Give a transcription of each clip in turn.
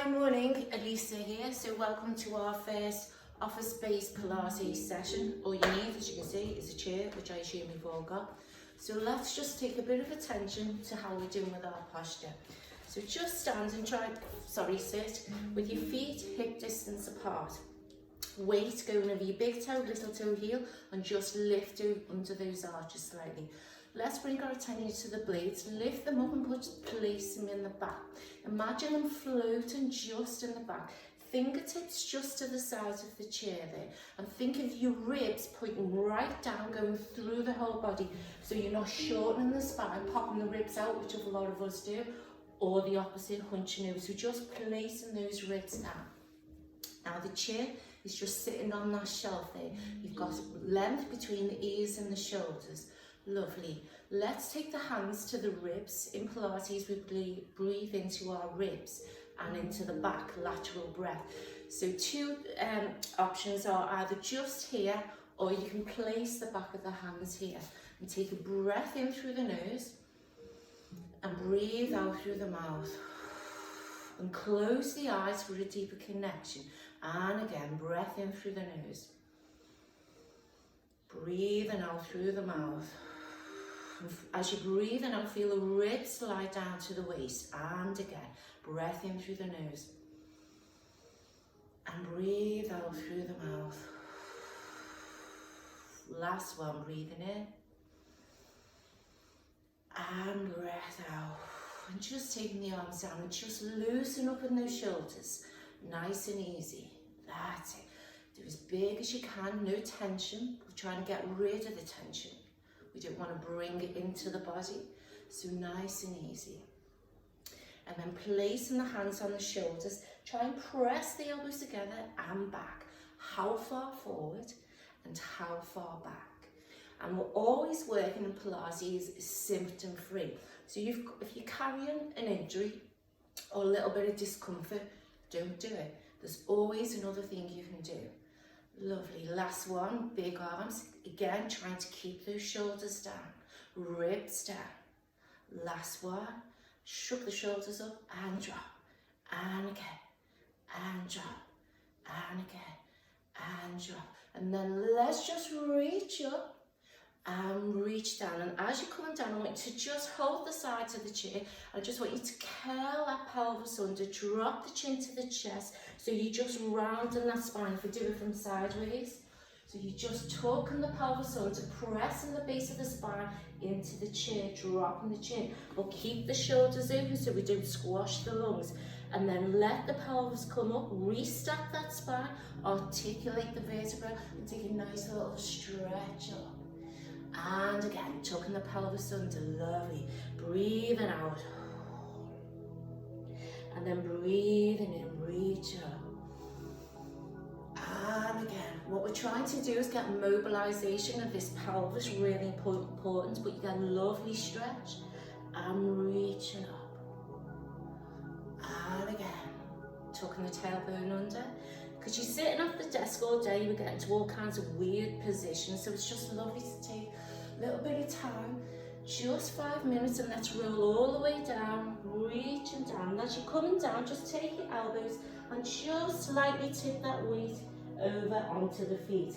Hi, morning, Elisa here. So welcome to our first office-based Pilates session. All you need, as you can see, is a chair, which I assume you've all got. So let's just take a bit of attention to how we're doing with our posture. So just stand and sit with your feet hip distance apart. Weight going over your big toe, little toe heel, and just lift under those arches slightly. Let's bring our attention to the blades, lift them up and place them in the back. Imagine them floating just in the back. Fingertips just to the sides of the chair there. And think of your ribs pointing right down, going through the whole body. So you're not shortening the spine, popping the ribs out, which a lot of us do, or the opposite, hunching over. So just placing those ribs down. Now the chair is just sitting on that shelf there. You've got length between the ears and the shoulders. Lovely. Let's take the hands to the ribs. In Pilates, we breathe into our ribs and into the back, lateral breath. So two options are either just here, or you can place the back of the hands here and take a breath in through the nose and breathe out through the mouth. And close the eyes for a deeper connection. And again, breath in through the nose. Breathing out through the mouth. As you're breathing out, feel the ribs slide down to the waist. And again, breath in through the nose. And breathe out through the mouth. Last one, breathing in. And breath out. And just taking the arms down and just loosen up in those shoulders. Nice and easy. That's it. Do as big as you can, no tension. We're trying to get rid of the tension. We don't want to bring it into the body. So nice and easy. And then placing the hands on the shoulders. Try and press the elbows together and back. How far forward and how far back. And we're always working in Pilates symptom free. So if you're carrying an injury or a little bit of discomfort, don't do it. There's always another thing you can do. Lovely. Last one, big arms. Again, trying to keep those shoulders down, ribs down. Last one, shrug the shoulders up and drop. And again, and drop. And again, and drop. And then let's just reach up and reach down. And as you're coming down, I want you to just hold the sides of the chair. I just want you to curl that pelvis under, drop the chin to the chest. So you're just rounding that spine. If we do it from sideways. So you're just tucking the pelvis under, pressing the base of the spine into the chair, dropping the chin. We'll keep the shoulders open so we don't squash the lungs. And then let the pelvis come up, restack that spine, articulate the vertebra, and take a nice little stretch up. And again, tucking the pelvis under, lovely. Breathing out. And then breathing in, reach up. And again, what we're trying to do is get mobilisation of this pelvis, really important, but you get a lovely stretch. And reaching up. And again, tucking the tailbone under. Because you're sitting at the desk all day, you get into all kinds of weird positions, so it's just lovely to take a little bit of time, just 5 minutes, and let's roll all the way down, reaching down. And as you're coming down, just take your elbows and just slightly tip that weight over onto the feet.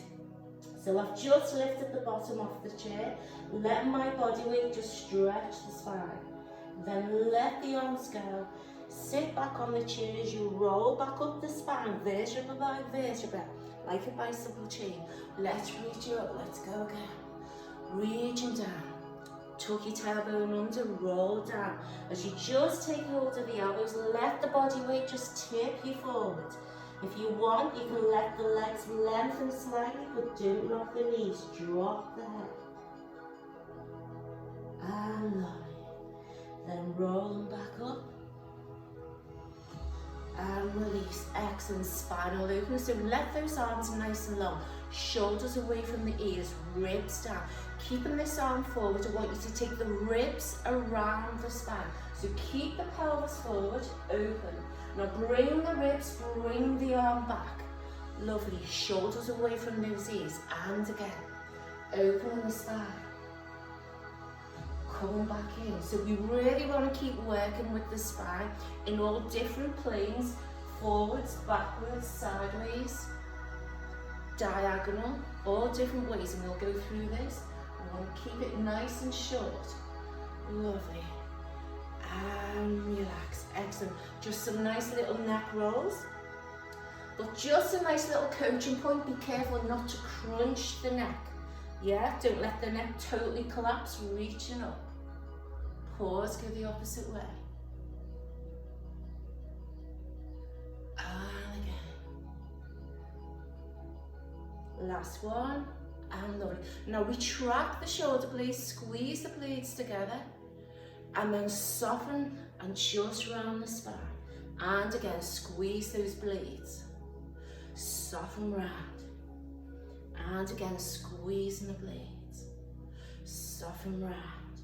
So I've just lifted the bottom off the chair, let my body weight just stretch the spine. Then let the arms go. Sit back on the chair as you roll back up the spine, vertebra by vertebra, like a bicycle chain. Let's reach you up, let's go again. Reaching down, tuck your tailbone under, roll down. As you just take hold of the elbows, let the body weight just tip you forward. If you want, you can let the legs lengthen slightly, but don't knock the knees, drop the head. And lovely. Then rolling back up. And release, excellent, spinal open. So let those arms nice and long, shoulders away from the ears, ribs down. Keeping this arm forward, I want you to take the ribs around the spine. So keep the pelvis forward, open. Now bring the ribs, bring the arm back. Lovely, shoulders away from those ears. And again, open the spine. Coming back in. So we really want to keep working with the spine in all different planes, forwards, backwards, sideways, diagonal, all different ways, and we'll go through this. We want to keep it nice and short. Lovely. And relax. Excellent. Just some nice little neck rolls. But just a nice little coaching point. Be careful not to crunch the neck. Yeah, don't let the neck totally collapse. Reaching up. Pause, go the opposite way. And again. Last one. And lovely. Now retract the shoulder blades, squeeze the blades together, and then soften and just round the spine. And again, squeeze those blades. Soften round. And again, squeezing the blades. Soften round.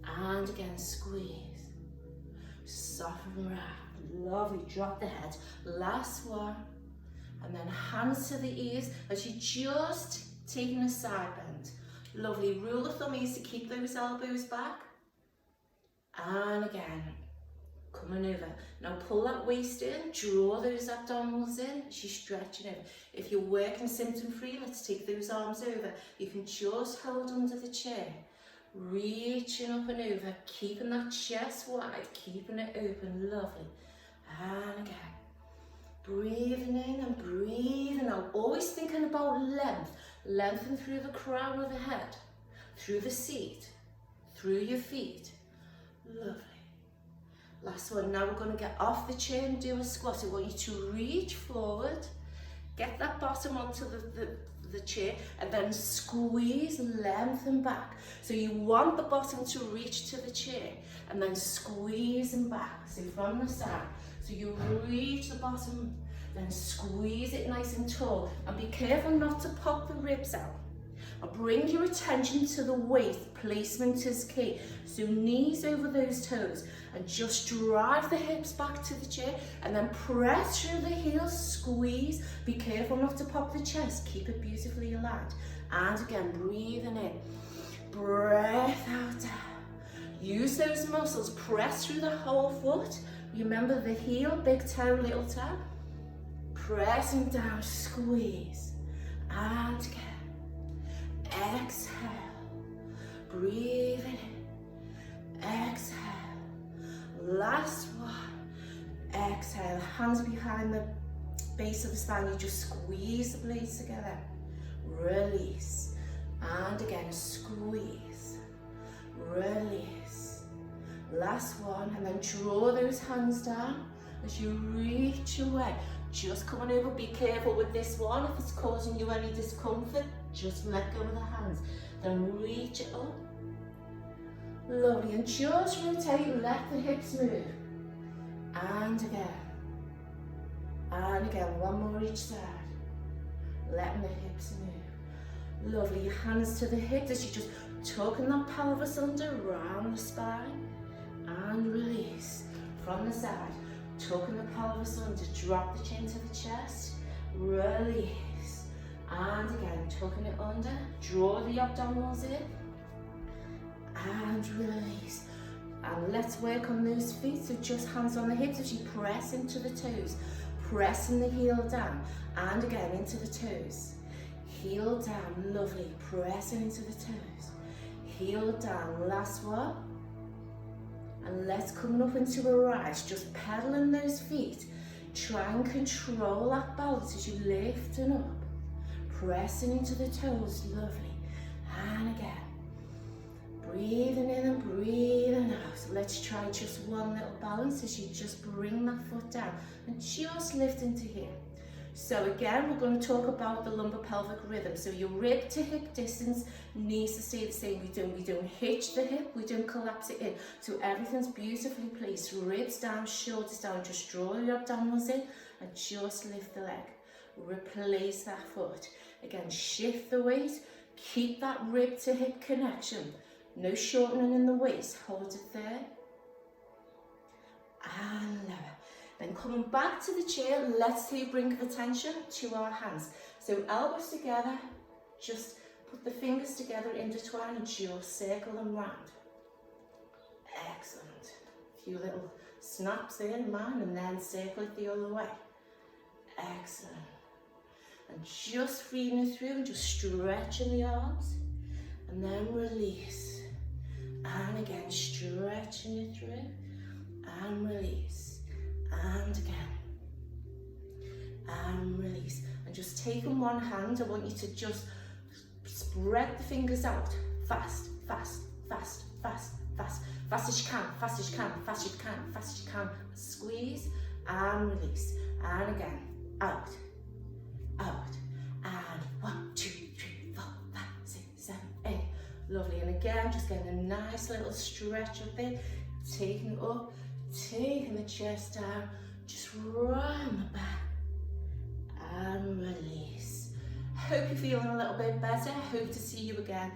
And again, squeeze. Soften round. Lovely. Drop the head. Last one. And then hands to the ears as you just taking a side bend. Lovely. Rule of thumb is to keep those elbows back. And again, coming over. Now pull that waist in, draw those abdominals in as you're stretching over. If you're working symptom free, let's take those arms over. You can just hold under the chair. Reaching up and over, keeping that chest wide, keeping it open. Lovely. And again. Breathing in and breathing out. Always thinking about length. Lengthen through the crown of the head, through the seat, through your feet. Lovely. Last one. Now we're going to get off the chair and do a squat. I want you to reach forward, get that bottom onto the chair, and then squeeze, lengthen back. So you want the bottom to reach to the chair, and then squeeze and back. So from the side. So you reach the bottom, then squeeze it nice and tall, and be careful not to pop the ribs out. And bring your attention to the waist. Placement is key. So knees over those toes, and just drive the hips back to the chair, and then press through the heels, squeeze. Be careful not to pop the chest. Keep it beautifully aligned. And again, breathing in, breath out. Use those muscles. Press through the whole foot. Remember the heel, big toe, little toe. Pressing down, squeeze. And again. Exhale. Breathe in. Exhale. Last one. Exhale. Hands behind the base of the spine. You just squeeze the blades together. Release. And again, squeeze. Release. Last one, and then draw those hands down as you reach away. Just coming over. Be careful with this one. If it's causing you any discomfort, just let go of the hands. Then reach it up. Lovely. And just rotate. Let the hips move. And again. And again. One more each side. Letting the hips move. Lovely. Hands to the hips as you just tucking that pelvis under, round the spine. And release from the side, tucking the pelvis under, drop the chin to the chest, release, and again, tucking it under, draw the abdominals in, and release. And let's work on those feet, so just hands on the hips as you press into the toes, pressing the heel down, and again into the toes, heel down, lovely, pressing into the toes, heel down, last one. And let's come up into a rise, just pedaling those feet. Try and control that balance as you lift and up. Pressing into the toes, lovely. And again. Breathing in and breathing out. So let's try just one little balance as you just bring that foot down and just lift into here. So again, we're going to talk about the lumbar pelvic rhythm. So your rib to hip distance needs to stay the same. We don't hitch the hip, we don't collapse it in. So everything's beautifully placed. Ribs down, shoulders down. Just draw your abdominals in and just lift the leg. Replace that foot. Again, shift the weight. Keep that rib to hip connection. No shortening in the waist. Hold it there. And lower. Then coming back to the chair, let's take bring of attention to our hands. So elbows together, just put the fingers together, intertwine and just circle them round. Excellent. A few little Snaps there in mine, and then circle it the other way. Excellent. And just feeling it through and just stretching the arms. And then release. And again, stretching it through. And release. And again. And release. And just taking one hand, I want you to just spread the fingers out. Fast, fast, fast, fast, fast. Fast as you can, fast as you can, fast as you can, fast as you can. Squeeze and release. And again, out, out. And 1, 2, 3, 4, 5, 6, 7, 8. Lovely. And again, just getting a nice little stretch up there. Taking it up, taking the chest down, just round the back. And release. Hope you're feeling a little bit better. Hope to see you again